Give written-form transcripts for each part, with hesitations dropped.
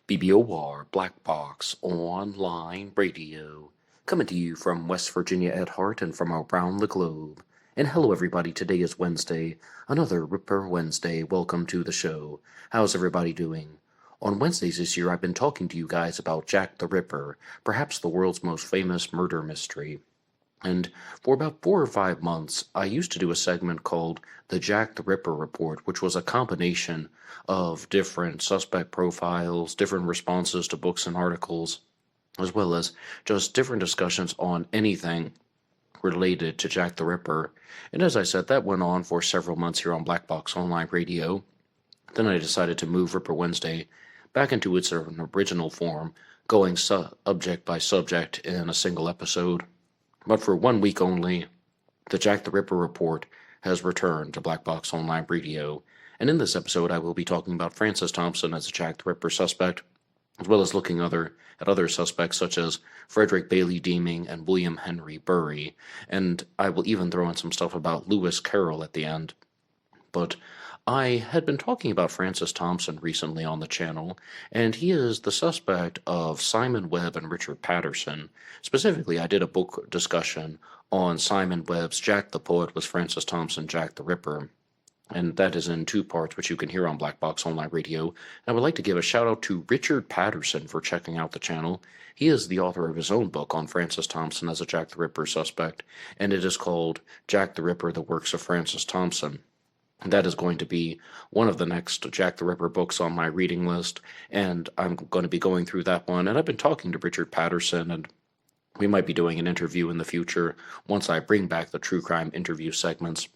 BBOR Black Box Online Radio, coming to you from West Virginia at heart and from around the globe. And hello everybody, today is Wednesday, another Ripper Wednesday. Welcome to the show. How's everybody doing? On Wednesdays this year, I've been talking to you guys about Jack the Ripper, perhaps the world's most famous murder mystery. And for about 4 or 5 months, I used to do a segment called the Jack the Ripper Report, which was a combination of different suspect profiles, different responses to books and articles, as well as just different discussions on anything related to Jack the Ripper. And as I said, that went on for several months here on Black Box Online Radio. Then I decided to move Ripper Wednesday back into its original form, going subject by subject in a single episode. But for 1 week only, the Jack the Ripper Report has returned to Black Box Online Radio, and in this episode I will be talking about Francis Thompson as a Jack the Ripper suspect, as well as looking at other suspects such as Frederick Bailey Deeming and William Henry Bury, and I will even throw in some stuff about Lewis Carroll at the end. But I had been talking about Francis Thompson recently on the channel, and he is the suspect of Simon Webbe and Richard Patterson. Specifically, I did a book discussion on Simon Webb's Jack the Poet was Francis Thompson, Jack the Ripper, and that is in 2 parts, which you can hear on Black Box Online Radio. And I would like to give a shout out to Richard Patterson for checking out the channel. He is the author of his own book on Francis Thompson as a Jack the Ripper suspect, and it is called Jack the Ripper, The Works of Francis Thompson. That is going to be one of the next Jack the Ripper books on my reading list, and I'm going to be going through that one. And I've been talking to Richard Patterson, and we might be doing an interview in the future once I bring back the true crime interview segments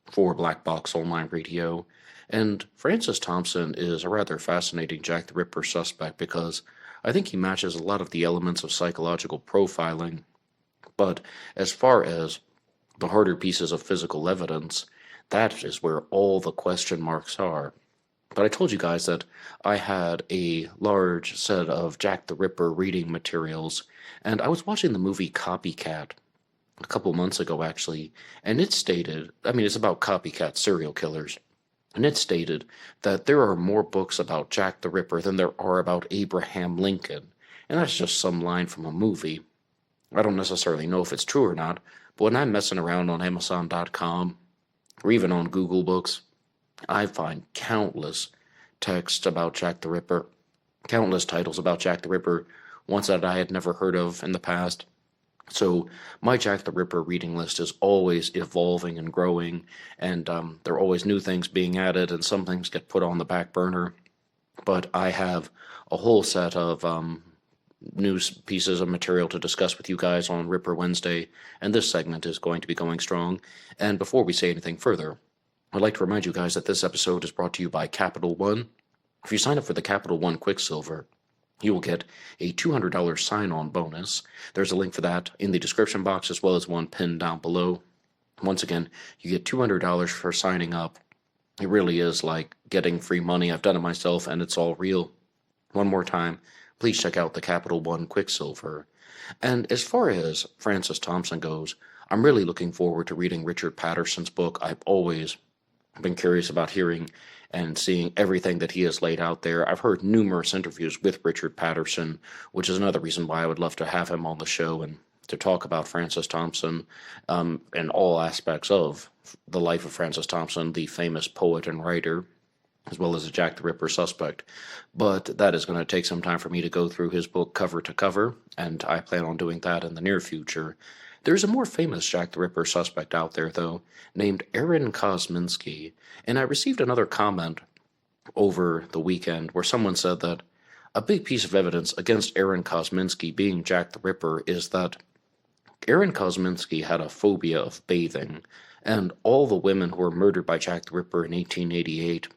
for Black Box Online Radio. And Francis Thompson is a rather fascinating Jack the Ripper suspect because I think he matches a lot of the elements of psychological profiling. But as far as the harder pieces of physical evidence, that is where all the question marks are. But I told you guys that I had a large set of Jack the Ripper reading materials, and I was watching the movie Copycat a couple months ago, actually, and it stated, it's about copycat serial killers, and it stated that there are more books about Jack the Ripper than there are about Abraham Lincoln, and that's just some line from a movie. I don't necessarily know if it's true or not, but when I'm messing around on Amazon.com, or even on Google Books, I find countless texts about Jack the Ripper, countless titles about Jack the Ripper, ones that I had never heard of in the past. So my Jack the Ripper reading list is always evolving and growing, and there are always new things being added, and some things get put on the back burner. But I have a whole set of new pieces of material to discuss with you guys on Ripper Wednesday, and this segment is going to be going strong. And before we say anything further, I'd like to remind you guys that this episode is brought to you by Capital One. If you sign up for the Capital One Quicksilver, you will get a $200 sign-on bonus. There's a link for that in the description box as well as one pinned down below. Once again, you get $200 for signing up. It really is like getting free money. I've done it myself, and it's all real. One more time, please check out the Capital One Quicksilver. And as far as Francis Thompson goes, I'm really looking forward to reading Richard Patterson's book. I've always been curious about hearing and seeing everything that he has laid out there. I've heard numerous interviews with Richard Patterson, which is another reason why I would love to have him on the show and to talk about Francis Thompson and all aspects of the life of Francis Thompson, the famous poet and writer, as well as a Jack the Ripper suspect. But that is going to take some time for me to go through his book cover to cover, and I plan on doing that in the near future. There's a more famous Jack the Ripper suspect out there, though, named Aaron Kosminski, and I received another comment over the weekend where someone said that a big piece of evidence against Aaron Kosminski being Jack the Ripper is that Aaron Kosminski had a phobia of bathing, and all the women who were murdered by Jack the Ripper in 1888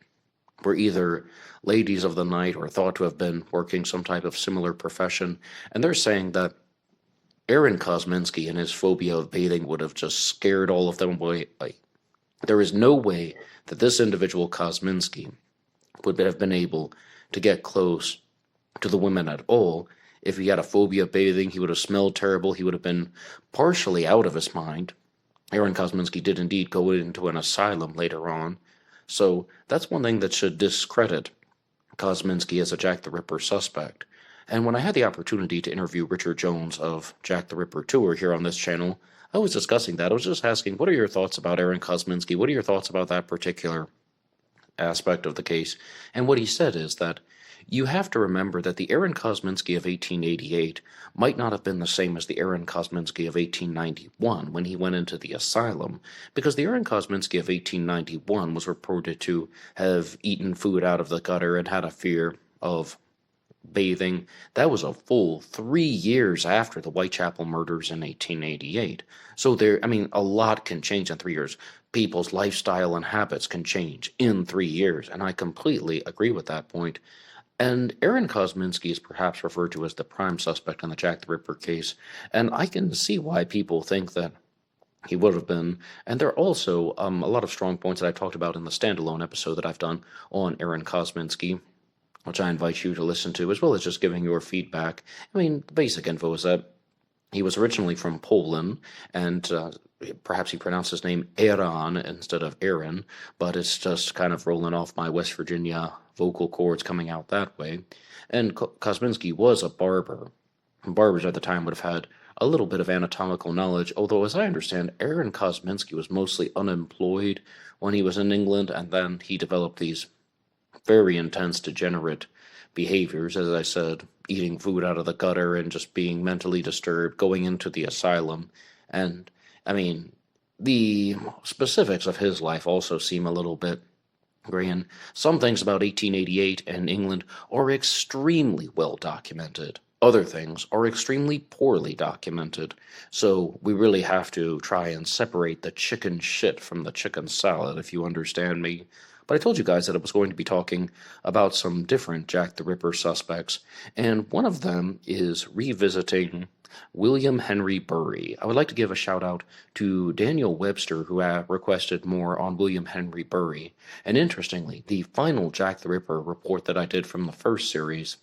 were either ladies of the night or thought to have been working some type of similar profession, and they're saying that Aaron Kosminski and his phobia of bathing would have just scared all of them away. There is no way that this individual Kosminski would have been able to get close to the women at all. If he had a phobia of bathing, he would have smelled terrible. He would have been partially out of his mind. Aaron Kosminski did indeed go into an asylum later on. So that's one thing that should discredit Kosminski as a Jack the Ripper suspect. And when I had the opportunity to interview Richard Jones of Jack the Ripper Tour here on this channel, I was discussing that. I was just asking, what are your thoughts about Aaron Kosminski? What are your thoughts about that particular aspect of the case? And what he said is that you have to remember that the Aaron Kosminski of 1888 might not have been the same as the Aaron Kosminski of 1891 when he went into the asylum, because the Aaron Kosminski of 1891 was reported to have eaten food out of the gutter and had a fear of bathing. That was a full 3 years after the Whitechapel murders in 1888. So a lot can change in 3 years. People's lifestyle and habits can change in 3 years, and I completely agree with that point. And Aaron Kosminski is perhaps referred to as the prime suspect in the Jack the Ripper case, and I can see why people think that he would have been. And there are also a lot of strong points that I talked about in the standalone episode that I've done on Aaron Kosminski, which I invite you to listen to, as well as just giving your feedback. The basic info is that he was originally from Poland, and perhaps he pronounced his name Aaron instead of Aaron, but it's just kind of rolling off my West Virginia vocal cords coming out that way. And Kosminski was a barber. Barbers at the time would have had a little bit of anatomical knowledge, although as I understand, Aaron Kosminski was mostly unemployed when he was in England, and then he developed these very intense degenerate behaviors, as I said, eating food out of the gutter and just being mentally disturbed, going into the asylum. And the specifics of his life also seem a little bit gray, and some things about 1888 and England are extremely well documented. Other things are extremely poorly documented. So we really have to try and separate the chicken shit from the chicken salad, if you understand me. But I told you guys that I was going to be talking about some different Jack the Ripper suspects, and one of them is revisiting William Henry Bury. I would like to give a shout out to Daniel Webster, who requested more on William Henry Bury. And interestingly, the final Jack the Ripper report that I did from the first series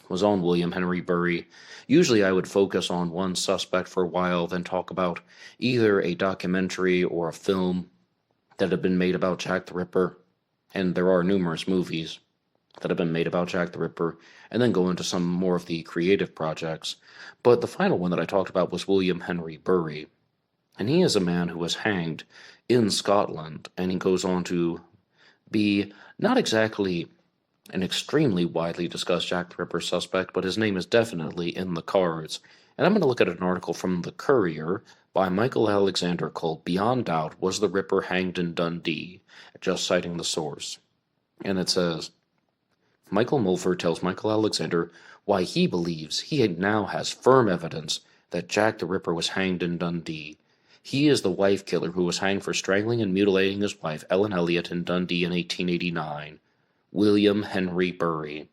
was on William Henry Bury. Usually I would focus on one suspect for a while, then talk about either a documentary or a film that had been made about Jack the Ripper. And there are numerous movies that have been made about Jack the Ripper, and then go into some more of the creative projects. But the final one that I talked about was William Henry Bury. And he is a man who was hanged in Scotland, and he goes on to be not exactly an extremely widely discussed Jack the Ripper suspect, but his name is definitely in the cards. And I'm going to look at an article from The Courier by Michael Alexander called "Beyond Doubt, Was the Ripper Hanged in Dundee?" Just citing the source. And it says, Michael Mulford tells Michael Alexander why he believes he now has firm evidence that Jack the Ripper was hanged in Dundee. He is the wife killer who was hanged for strangling and mutilating his wife, Ellen Elliot, in Dundee in 1889. William Henry Bury.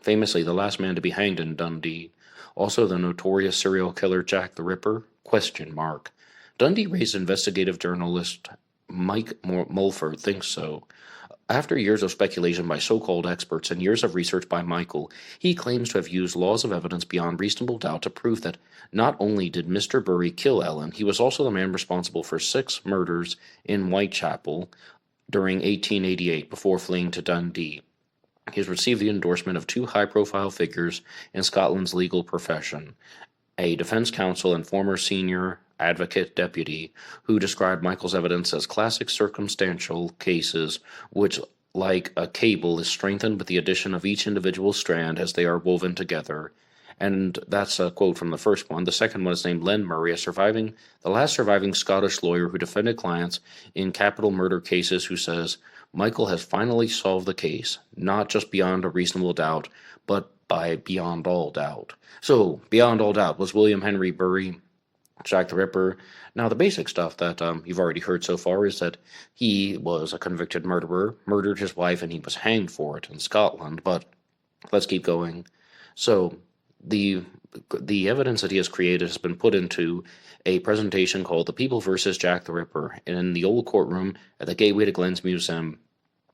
Famously the last man to be hanged in Dundee. Also the notorious serial killer Jack the Ripper? ? Dundee raised investigative journalist Mike Mulford thinks so. After years of speculation by so-called experts and years of research by Michael, he claims to have used laws of evidence beyond reasonable doubt to prove that not only did Mr. Bury kill Ellen, he was also the man responsible for 6 murders in Whitechapel during 1888 before fleeing to Dundee. He has received the endorsement of 2 high-profile figures in Scotland's legal profession, a defense counsel and former senior advocate deputy, who described Michael's evidence as classic circumstantial cases which, like a cable, is strengthened with the addition of each individual strand as they are woven together. And that's a quote from the first one. The second one is named Len Murray, the last surviving Scottish lawyer who defended clients in capital murder cases, who says, Michael has finally solved the case, not just beyond a reasonable doubt, but by beyond all doubt. So, beyond all doubt, was William Henry Bury Jack the Ripper? Now, the basic stuff that you've already heard so far is that he was a convicted murderer, murdered his wife, and he was hanged for it in Scotland. But let's keep going. So, the evidence that he has created has been put into a presentation called The People vs. Jack the Ripper in the old courtroom at the Gateway to Glens Museum.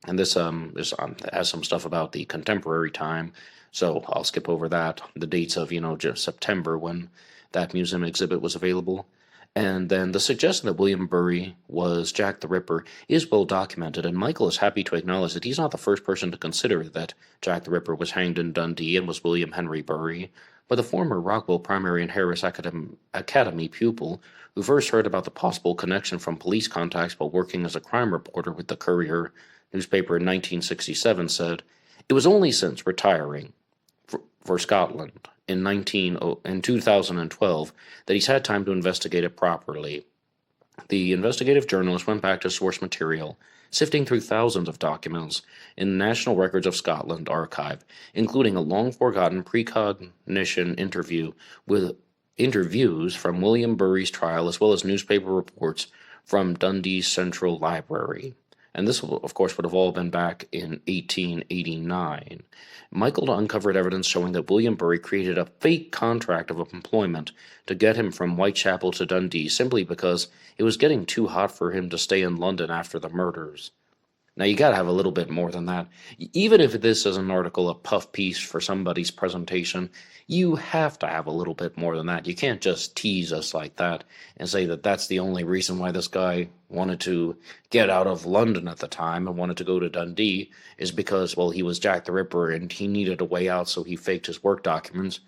And this has some stuff about the contemporary time, so I'll skip over that. The dates of, just September when that museum exhibit was available. And then the suggestion that William Burry was Jack the Ripper is well documented, and Michael is happy to acknowledge that he's not the first person to consider that Jack the Ripper was hanged in Dundee and was William Henry Burry, but the former Rockwell Primary and Harris Academy pupil who first heard about the possible connection from police contacts while working as a crime reporter with the Courier newspaper in 1967 said, "It was only since retiring for Scotland in 2012 that he's had time to investigate it properly. The investigative journalist went back to source material, sifting through thousands of documents in the National Records of Scotland archive, including a long-forgotten precognition interviews from William Burry's trial, as well as newspaper reports from Dundee's Central Library." And this, of course, would have all been back in 1889. Michael uncovered evidence showing that William Burry created a fake contract of employment to get him from Whitechapel to Dundee simply because it was getting too hot for him to stay in London after the murders. Now, you gotta have a little bit more than that. Even if this is an article, a puff piece for somebody's presentation, you have to have a little bit more than that. You can't just tease us like that and say that that's the only reason why this guy wanted to get out of London at the time and wanted to go to Dundee is because, well, he was Jack the Ripper and he needed a way out, so he faked his work documents.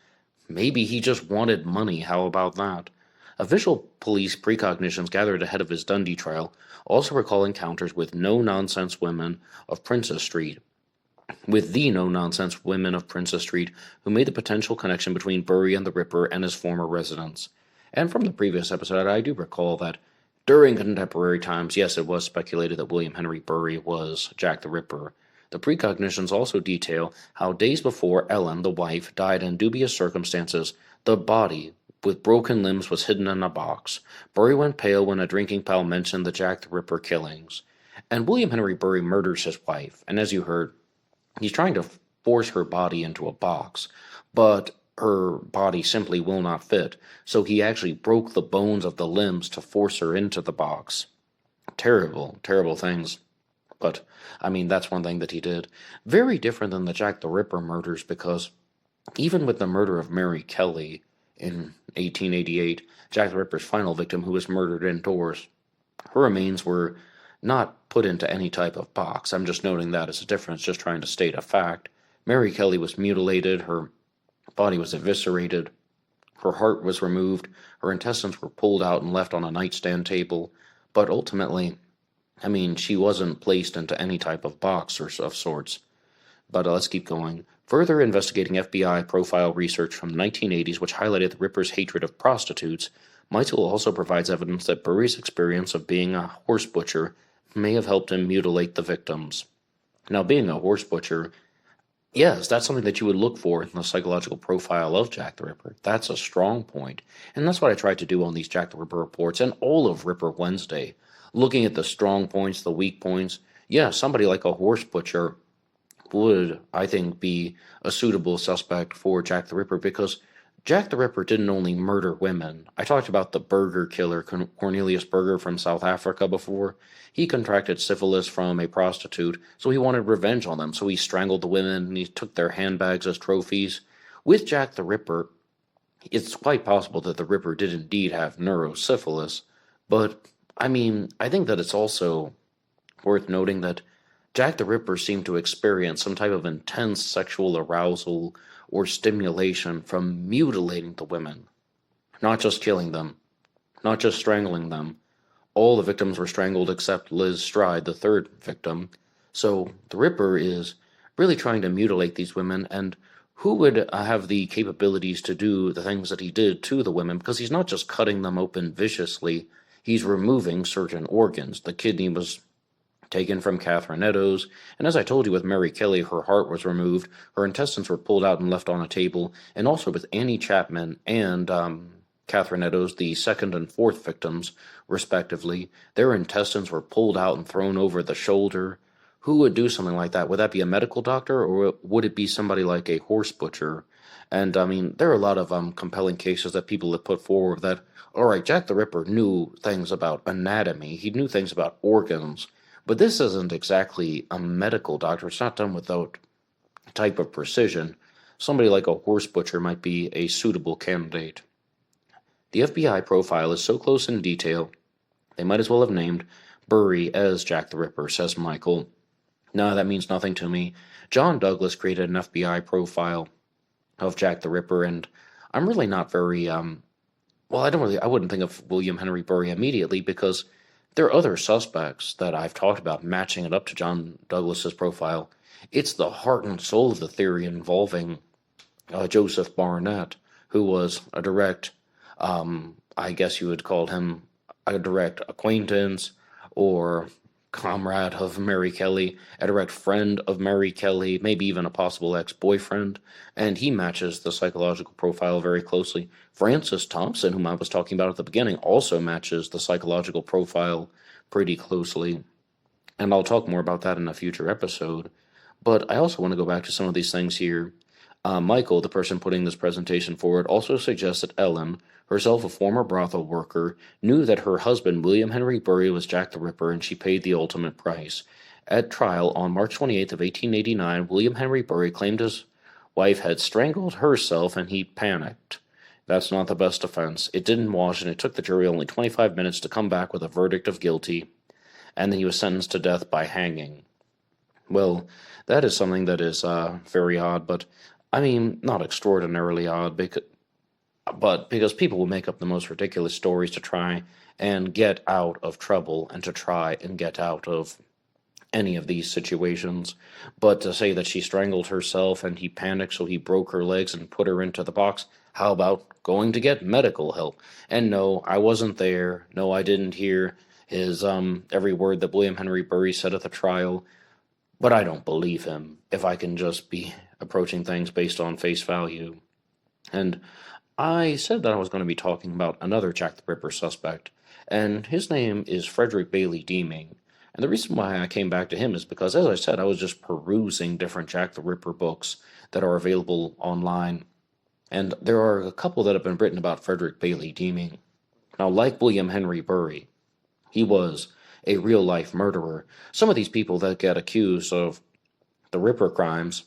Maybe he just wanted money. How about that? Official police precognitions gathered ahead of his Dundee trial also recall encounters with the no-nonsense women of Princess Street, who made the potential connection between Burry and the Ripper and his former residence. And from the previous episode, I do recall that during contemporary times, yes, it was speculated that William Henry Burry was Jack the Ripper. The precognitions also detail how days before Ellen, the wife, died in dubious circumstances, the body with broken limbs was hidden in a box. Burry went pale when a drinking pal mentioned the Jack the Ripper killings. And William Henry Burry murders his wife, and as you heard, he's trying to force her body into a box, but her body simply will not fit, so he actually broke the bones of the limbs to force her into the box. Terrible, terrible things. But, I mean, that's one thing that he did. Very different than the Jack the Ripper murders, because even with the murder of Mary Kelly in 1888, Jack the Ripper's final victim, who was murdered indoors, her remains were not put into any type of box. I'm just noting that as a difference, just trying to state a fact. Mary Kelly was mutilated, her body was eviscerated, her heart was removed, her intestines were pulled out and left on a nightstand table, but ultimately, I mean, she wasn't placed into any type of box or of sorts. But let's keep going. Further investigating FBI profile research from the 1980s, which highlighted the Ripper's hatred of prostitutes, Michael also provides evidence that Burry's experience of being a horse butcher may have helped him mutilate the victims. Now, being a horse butcher, yes, that's something that you would look for in the psychological profile of Jack the Ripper. That's a strong point. And that's what I tried to do on these Jack the Ripper reports and all of Ripper Wednesday. Looking at the strong points, the weak points. Yeah, somebody like a horse butcher would, I think, be a suitable suspect for Jack the Ripper, because Jack the Ripper didn't only murder women. I talked about the burger killer, Cornelius Burger from South Africa before. He contracted syphilis from a prostitute, so he wanted revenge on them. So he strangled the women and he took their handbags as trophies. With Jack the Ripper, it's quite possible that the Ripper did indeed have neurosyphilis, but, I mean, I think that it's also worth noting that Jack the Ripper seemed to experience some type of intense sexual arousal or stimulation from mutilating the women. Not just killing them, not just strangling them. All the victims were strangled except Liz Stride, the third victim. So the Ripper is really trying to mutilate these women, and who would have the capabilities to do the things that he did to the women? Because he's not just cutting them open viciously, he's removing certain organs. The kidney was taken from Catherine Eddowes, and as I told you with Mary Kelly, her heart was removed, her intestines were pulled out and left on a table, and also with Annie Chapman and Catherine Eddowes, the second and fourth victims, respectively, their intestines were pulled out and thrown over the shoulder. Who would do something like that? Would that be a medical doctor, or would it be somebody like a horse butcher? And, I mean, there are a lot of compelling cases that people have put forward that, all right, Jack the Ripper knew things about anatomy, he knew things about organs, but this isn't exactly a medical doctor. It's not done without a type of precision. Somebody like a horse butcher might be a suitable candidate. The FBI profile is so close in detail, they might as well have named Burry as Jack the Ripper, says Michael. No, that means nothing to me. John Douglas created an FBI profile of Jack the Ripper, and I'm really not very, I wouldn't think of William Henry Burry immediately because there are other suspects that I've talked about matching it up to John Douglas's profile. It's the heart and soul of the theory involving Joseph Barnett, who was a direct, I guess you would call him a direct acquaintance or comrade of Mary Kelly, a direct friend of Mary Kelly, maybe even a possible ex-boyfriend, and he matches the psychological profile very closely. Francis Thompson, whom I was talking about at the beginning, also matches the psychological profile pretty closely, and I'll talk more about that in a future episode. But I also want to go back to some of these things here. Michael, the person putting this presentation forward, also suggests that Ellen, herself a former brothel worker, knew that her husband, William Henry Burry, was Jack the Ripper, and she paid the ultimate price. At trial on March 28th of 1889, William Henry Burry claimed his wife had strangled herself, and he panicked. That's not the best defense. It didn't wash, and it took the jury only 25 minutes to come back with a verdict of guilty, and then he was sentenced to death by hanging. Well, that is something that is very odd, but I mean, not extraordinarily odd, because people will make up the most ridiculous stories to try and get out of trouble and to try and get out of any of these situations. But to say that she strangled herself and he panicked so he broke her legs and put her into the box, how about going to get medical help? And no, I wasn't there. No, I didn't hear his every word that William Henry Burry said at the trial. But I don't believe him if I can just be approaching things based on face value. And I said that I was going to be talking about another Jack the Ripper suspect, and his name is Frederick Bailey Deeming. And the reason why I came back to him is because, as I said, I was just perusing different Jack the Ripper books that are available online. And there are a couple that have been written about Frederick Bailey Deeming. Now, like William Henry Burry, he was a real-life murderer. Some of these people that get accused of the Ripper crimes,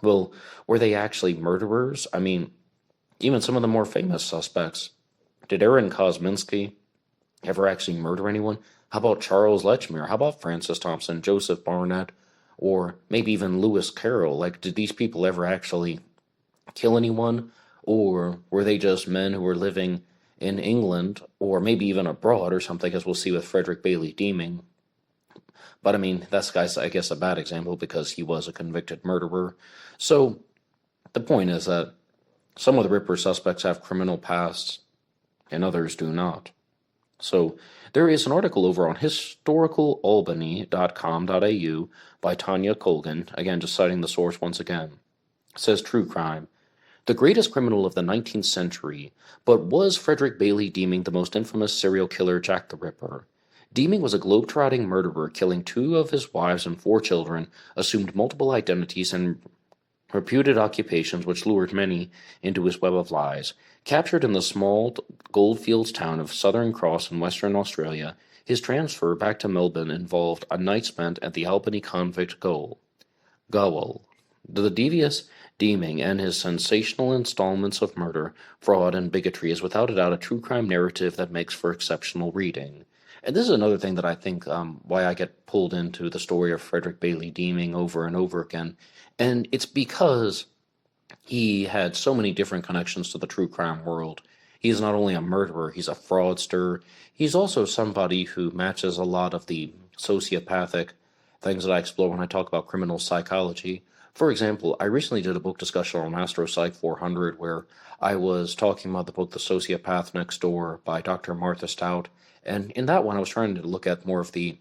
well, were they actually murderers? I mean, even some of the more famous suspects. Did Aaron Kosminski ever actually murder anyone? How about Charles Lechmere? How about Francis Thompson, Joseph Barnett, or maybe even Lewis Carroll? Like, did these people ever actually kill anyone? Or were they just men who were living in England, or maybe even abroad or something, as we'll see with Frederick Bailey Deeming? But I mean, that's, guys, I guess, a bad example because he was a convicted murderer. So the point is that some of the Ripper suspects have criminal pasts, and others do not. So there is an article over on historicalalbany.com.au by Tanya Colgan, again, just citing the source once again. It says, True Crime. The greatest criminal of the 19th century, but was Frederick Bailey Deeming the most infamous serial killer, Jack the Ripper? Deeming was a globe-trotting murderer, killing 2 of his wives and 4 children, assumed multiple identities and reputed occupations which lured many into his web of lies. Captured in the small goldfields town of Southern Cross in Western Australia, his transfer back to Melbourne involved a night spent at the Albany convict gaol. The devious Deeming and his sensational installments of murder, fraud, and bigotry is without a doubt a true crime narrative that makes for exceptional reading. And this is another thing that I think why I get pulled into the story of Frederick Bailey Deeming over and over again. And it's because he had so many different connections to the true crime world. He's not only a murderer, he's a fraudster. He's also somebody who matches a lot of the sociopathic things that I explore when I talk about criminal psychology. For example, I recently did a book discussion on Astro Psych 400 where I was talking about the book The Sociopath Next Door by Dr. Martha Stout. And in that one, I was trying to look at more of the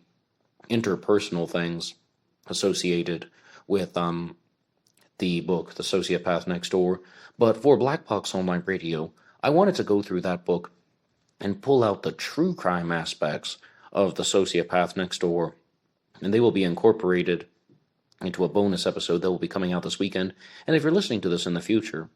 interpersonal things associated with the book, The Sociopath Next Door. But for Black Box Online Radio, I wanted to go through that book and pull out the true crime aspects of The Sociopath Next Door. And they will be incorporated into a bonus episode that will be coming out this weekend. And if you're listening to this in the future,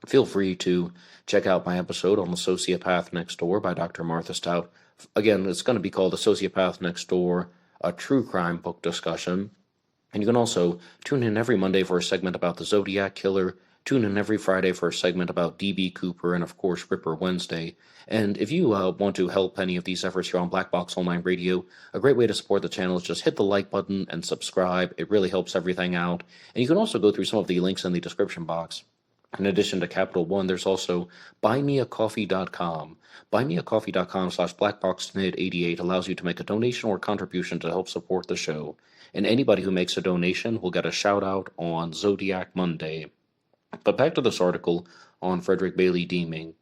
feel free to check out my episode on The Sociopath Next Door by Dr. Martha Stout. Again, it's going to be called The Sociopath Next Door, a true crime book discussion. And you can also tune in every Monday for a segment about the Zodiac Killer, Tune in every Friday for a segment about DB Cooper and, of course, Ripper Wednesday. And if you want to help any of these efforts here on Black Box Online Radio, a great way to support the channel is just hit the like button and subscribe. It really helps everything out. And you can also go through some of the links in the description box. In addition to Capital One, there's also BuyMeACoffee.com. BuyMeACoffee.com/BlackBoxNet88 allows you to make a donation or contribution to help support the show. And anybody who makes a donation will get a shout out on Zodiac Monday. But back to this article on Frederick Bailey Deeming.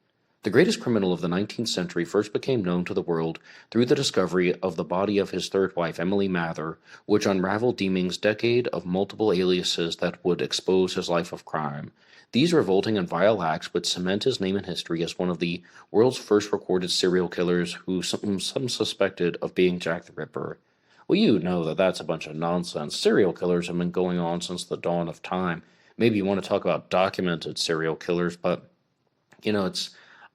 The greatest criminal of the 19th century first became known to the world through the discovery of the body of his third wife, Emily Mather, which unraveled Deeming's decade of multiple aliases that would expose his life of crime. These revolting and vile acts would cement his name in history as one of the world's first recorded serial killers who some suspected of being Jack the Ripper. Well, you know that that's a bunch of nonsense. Serial killers have been going on since the dawn of time. Maybe you want to talk about documented serial killers, but,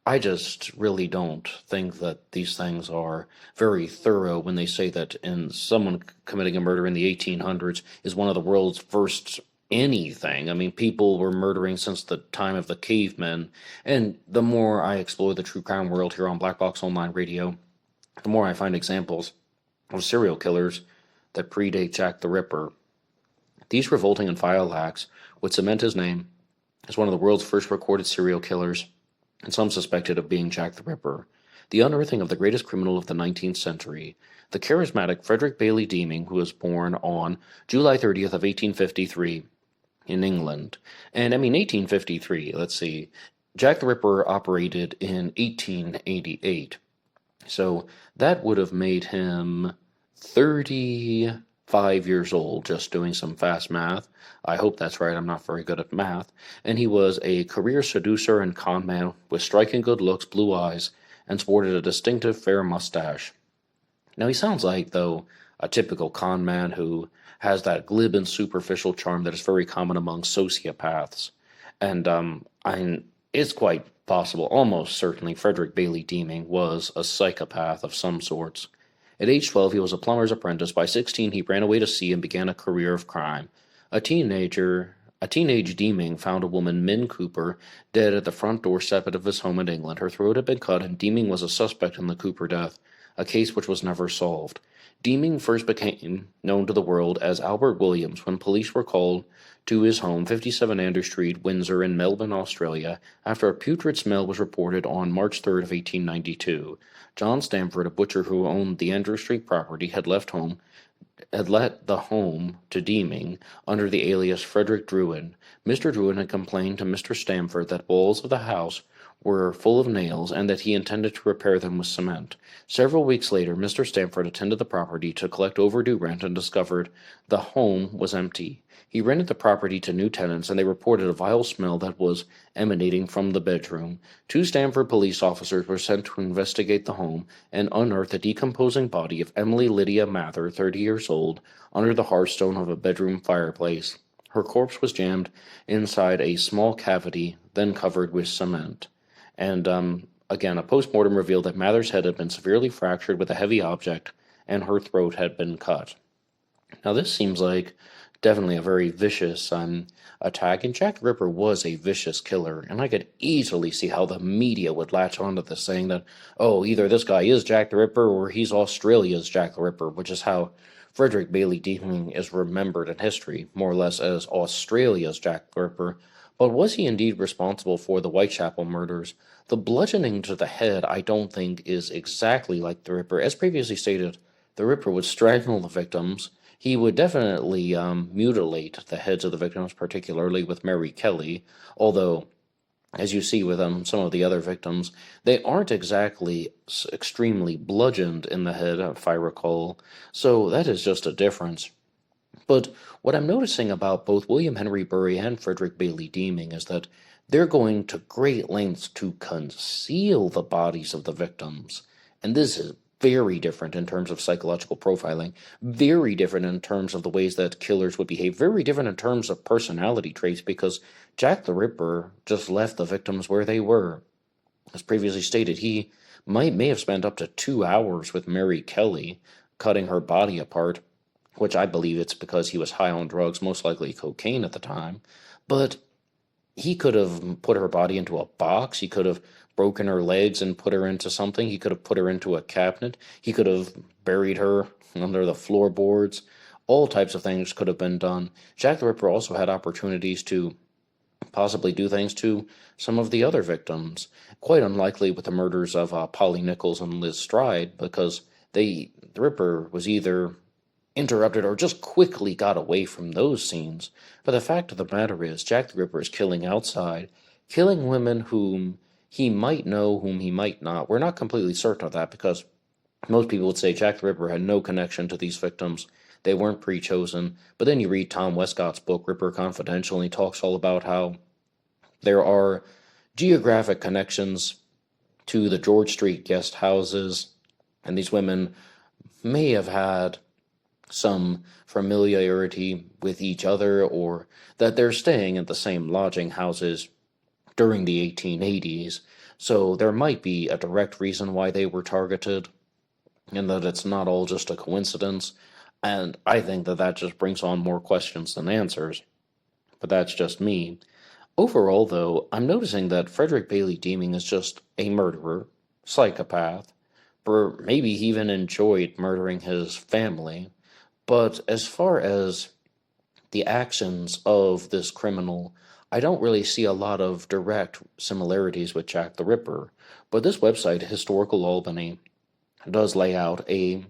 I just really don't think that these things are very thorough when they say that someone committing a murder in the 1800s is one of the world's first anything. I mean, people were murdering since the time of the cavemen, and the more I explore the true crime world here on Black Box Online Radio, the more I find examples of serial killers that predate Jack the Ripper. These revolting and vile acts would cement his name as one of the world's first recorded serial killers, and some suspected of being Jack the Ripper. The unearthing of the greatest criminal of the 19th century, the charismatic Frederick Bailey Deeming, who was born on July 30th of 1853 in England. And 1853, let's see, Jack the Ripper operated in 1888. So that would have made him 35 years old, just doing some fast math. I hope that's right, I'm not very good at math. And he was a career seducer and con man with striking good looks, blue eyes, and sported a distinctive fair mustache. Now he sounds like, though, a typical con man who has that glib and superficial charm that is very common among sociopaths. And it's quite possible, almost certainly, Frederick Bailey Deeming was a psychopath of some sorts. At age 12, he was a plumber's apprentice. By 16, he ran away to sea and began a career of crime. A teenage Deeming found a woman, Min Cooper, dead at the front doorstep of his home in England. Her throat had been cut, and Deeming was a suspect in the Cooper death, a case which was never solved. Deeming first became known to the world as Albert Williams when police were called to his home, 57 Andrew Street, Windsor, in Melbourne, Australia, after a putrid smell was reported on March 3rd of 1892. John Stamford, a butcher who owned the Andrew Street property, had let the home to Deeming under the alias Frederick Druin. Mr. Druin had complained to Mr. Stamford that walls of the house were full of nails and that he intended to repair them with cement. Several weeks later, Mr. Stamford attended the property to collect overdue rent and discovered the home was empty. He rented the property to new tenants, and they reported a vile smell that was emanating from the bedroom. 2 Stamford police officers were sent to investigate the home and unearth the decomposing body of Emily Lydia Mather, 30 years old, under the hearthstone of a bedroom fireplace. Her corpse was jammed inside a small cavity, then covered with cement. And, again, a postmortem revealed that Mather's head had been severely fractured with a heavy object, and her throat had been cut. Now, this seems like definitely a very vicious attack, and Jack the Ripper was a vicious killer, and I could easily see how the media would latch onto this, saying that, oh, either this guy is Jack the Ripper or he's Australia's Jack the Ripper, which is how Frederick Bailey Deeming is remembered in history, more or less as Australia's Jack the Ripper. But was he indeed responsible for the Whitechapel murders? The bludgeoning to the head, I don't think, is exactly like the Ripper. As previously stated, the Ripper would strangle the victims. He would definitely mutilate the heads of the victims, particularly with Mary Kelly, although, as you see with some of the other victims, they aren't exactly extremely bludgeoned in the head, if I recall. So that is just a difference. But what I'm noticing about both William Henry Bury and Frederick Bailey Deeming is that they're going to great lengths to conceal the bodies of the victims. And this is very different in terms of psychological profiling, very different in terms of the ways that killers would behave, very different in terms of personality traits, because Jack the Ripper just left the victims where they were. As previously stated, he may have spent up to 2 hours with Mary Kelly, cutting her body apart, which I believe it's because he was high on drugs, most likely cocaine at the time. But he could have put her body into a box. He could have broken her legs and put her into something. He could have put her into a cabinet. He could have buried her under the floorboards. All types of things could have been done. Jack the Ripper also had opportunities to possibly do things to some of the other victims. Quite unlikely with the murders of Polly Nichols and Liz Stride, because the Ripper was either interrupted or just quickly got away from those scenes. But the fact of the matter is, Jack the Ripper is killing outside, killing women whom he might know, whom he might not. We're not completely certain of that, because most people would say Jack the Ripper had no connection to these victims. They weren't pre-chosen. But then you read Tom Westcott's book, Ripper Confidential, and he talks all about how there are geographic connections to the George Street guest houses, and these women may have had some familiarity with each other, or that they're staying at the same lodging houses during the 1880s. So there might be a direct reason why they were targeted, and that it's not all just a coincidence. And I think that that just brings on more questions than answers. But that's just me. Overall, though, I'm noticing that Frederick Bailey Deeming is just a murderer, psychopath, or maybe he even enjoyed murdering his family. But as far as the actions of this criminal, I don't really see a lot of direct similarities with Jack the Ripper. But this website, Historical Albany, does lay out a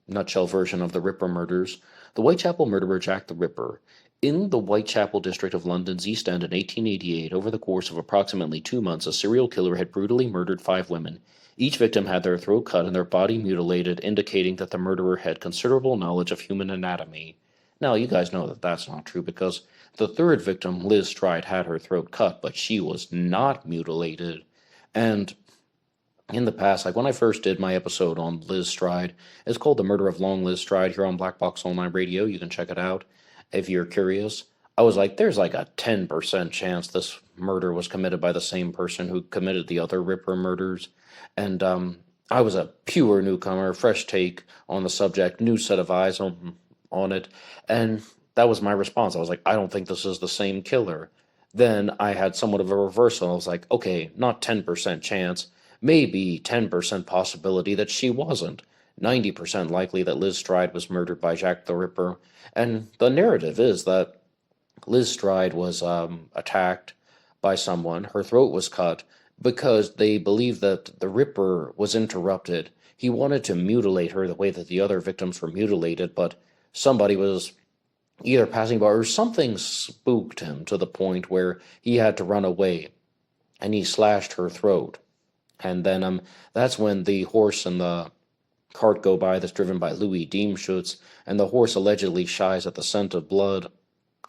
nutshell version of the Ripper murders. The Whitechapel murderer Jack the Ripper. In the Whitechapel district of London's East End in 1888, over the course of approximately 2 months, a serial killer had brutally murdered 5 women. Each victim had their throat cut and their body mutilated, indicating that the murderer had considerable knowledge of human anatomy. Now, you guys know that that's not true, because the third victim, Liz Stride, had her throat cut, but she was not mutilated. And in the past, like when I first did my episode on Liz Stride, it's called The Murder of Long Liz Stride here on BlackBoxOnlineRadio. You can check it out if you're curious. I was like, there's like a 10% chance this murder was committed by the same person who committed the other Ripper murders. And I was a pure newcomer, fresh take on the subject, new set of eyes on it. And that was my response. I was like, I don't think this is the same killer. Then I had somewhat of a reversal. I was like, okay, not 10% chance, maybe 10% possibility that she wasn't. 90% likely that Liz Stride was murdered by Jack the Ripper. And the narrative is that Liz Stride was attacked by someone. Her throat was cut because they believed that the Ripper was interrupted. He wanted to mutilate her the way that the other victims were mutilated, but somebody was either passing by or something spooked him to the point where he had to run away, and he slashed her throat. And then that's when the horse and the cart go by that's driven by Louis Diemschutz, and the horse allegedly shies at the scent of blood,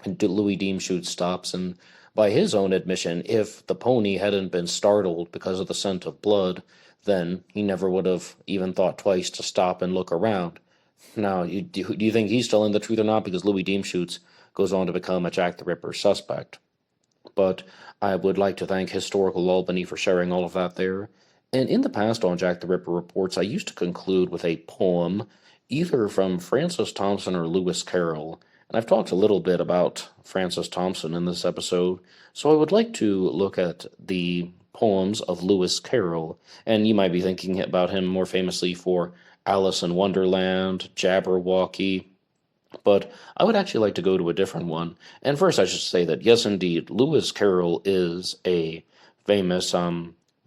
and Louis Diemschutz stops, and by his own admission, if the pony hadn't been startled because of the scent of blood, then he never would have even thought twice to stop and look around. Now, do you think he's telling the truth or not? Because Louis Diemschutz goes on to become a Jack the Ripper suspect. But I would like to thank Historical Albany for sharing all of that there. And in the past on Jack the Ripper Reports, I used to conclude with a poem, either from Francis Thompson or Lewis Carroll. And I've talked a little bit about Francis Thompson in this episode, so I would like to look at the poems of Lewis Carroll. And you might be thinking about him more famously for Alice in Wonderland, Jabberwocky, but I would actually like to go to a different one. And first I should say that, yes, indeed, Lewis Carroll is a famous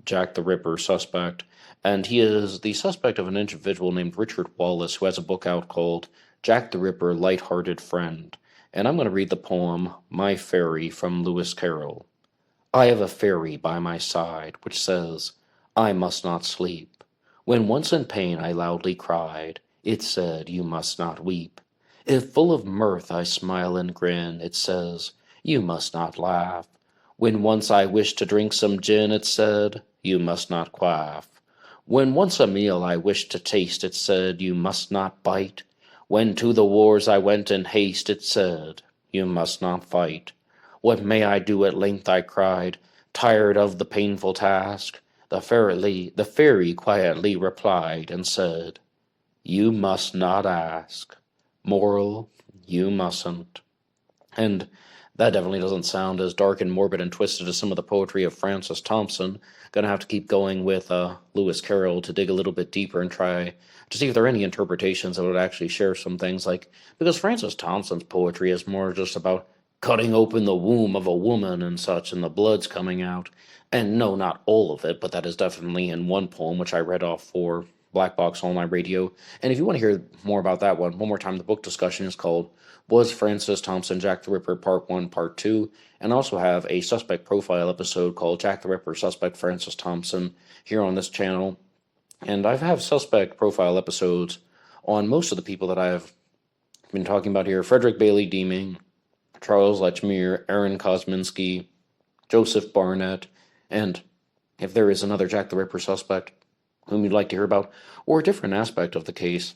Jack the Ripper suspect, and he is the suspect of an individual named Richard Wallace, who has a book out called Jack the Ripper, Light-Hearted Friend. And I'm going to read the poem, My Fairy, from Lewis Carroll. I have a fairy by my side, which says, I must not sleep. When once in pain I loudly cried, it said, you must not weep. If full of mirth I smile and grin, it says, you must not laugh. When once I wished to drink some gin, it said, you must not quaff. When once a meal I wished to taste, it said, you must not bite. When to the wars I went in haste, it said, you must not fight. What may I do at length, I cried, tired of the painful task. The fairy quietly replied and said, you must not ask. Moral, you mustn't. And That definitely doesn't sound as dark and morbid and twisted as some of the poetry of Francis Thompson. Gonna have to keep going with Lewis Carroll to dig a little bit deeper and try to see if there are any interpretations that would actually share some things like, because Francis Thompson's poetry is more just about cutting open the womb of a woman and such, and the blood's coming out. And no, not all of it, but that is definitely in one poem, which I read off for Black Box Online Radio. And if you want to hear more about that one more time, the book discussion is called Was Francis Thompson Jack the Ripper Part 1, Part 2, and I also have a suspect profile episode called Jack the Ripper Suspect Francis Thompson here on this channel. And I have suspect profile episodes on most of the people that I've been talking about here: Frederick Bailey Deeming, Charles Lechmere, Aaron Kosminski, Joseph Barnett, and if there is another Jack the Ripper suspect whom you'd like to hear about, or a different aspect of the case,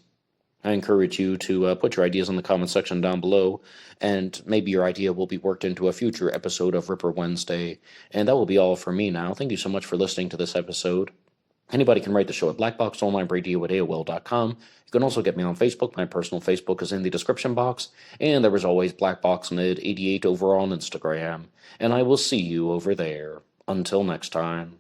I encourage you to put your ideas in the comment section down below, and maybe your idea will be worked into a future episode of Ripper Wednesday. And that will be all for me now. Thank you so much for listening to this episode. Anybody can write the show at BlackBoxOnlineRadio@AOL.com. You can also get me on Facebook. My personal Facebook is in the description box. And there was always BlackBoxMid88 over on Instagram. And I will see you over there. Until next time.